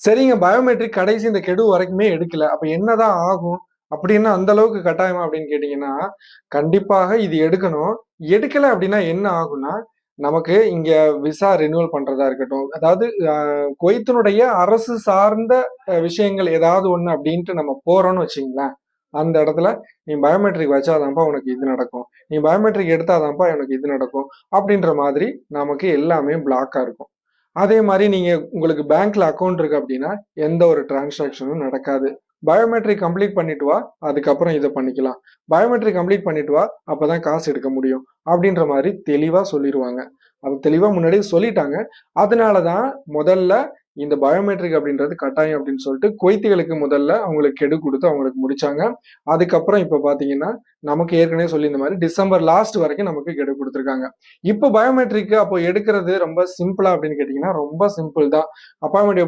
சரிங்க. பயோமெட்ரிக் கடைசி இந்த கெடு வரைக்குமே எடுக்கல. அப்ப என்னதான் ஆகும்? அப்டின்னா அந்த அளவுக்கு கட்டாயமா அப்டின்னு கேட்டீங்கன்னா, கண்டிப்பாக இது எடுக்கணும். எடுக்கல அப்டின்னா என்ன ஆகும்னா, நமக்கு இங்க விசா ரினிவல் பண்றதா இருக்கட்டும், அதாவது அ குவைத்தினுடைய அரசு சார்ந்த விஷயங்கள் ஏதாவது ஒண்ணு அப்டின்ட்டு நம்ம போறோம்னு வச்சுக்கங்களேன், அந்த இடத்துல நீ பயோமெட்ரிக் வச்சா தான்ப்பா உனக்கு இது நடக்கும். நீ பயோமெட்ரிக் எடுத்தா தான்ப்பா எனக்கு இது நடக்கும். அப்டின்ற மாதிரி நமக்கு எல்லாமே பிளாக்கா இருக்கும். அதே மாரி நீங்க உங்களுக்கு பேங்க்ல அக்கவுண்ட் இருக்கு அப்டின்னா, எந்த ஒரு டிரான்சாக்ஷனும் நடக்காது. பயோமெட்ரிக் கம்ப்ளீட் பண்ணிட்டு வா, அதுக்கப்புறம் இத பண்ணிக்கலாம். பயோமெட்ரிக் கம்ப்ளீட் பண்ணிட்டு வா, அப்பதான் காசு எடுக்க முடியும். அப்டின்ற மாரி தெளிவா சொல்லிருவாங்க. அது தெளிவா முன்னாடியே சொல்லிட்டாங்க. அதனால தான் முதல்ல இந்த பயோமெட்ரிக் அப்டின்றது கட்டாயம் அப்டின்னு சொல்ட்டு குவைத்திகளுக்கு முதல்ல அவங்களுக்கு கெடு குடுத்து அவங்களுக்கு முடிச்சாங்க. அதுக்கப்புறம் இப்ப பார்த்தீங்கன்னா, நமக்கு ஏற்கனவே சொல்லியிருந்த மாரி டிசம்பர் லாஸ்ட் வரைக்கும் நமக்கு கெடு குடுத்துருக்காங்க. இப்போ பயோமெட்ரிக் அப்போ எடுக்கிறது ரொம்ப சிம்பிளா அப்படின்னு கேட்டீங்கன்னா, ரொம்ப சிம்பிள் தான். அப்பாயின்ட்மென்ட் எப்படி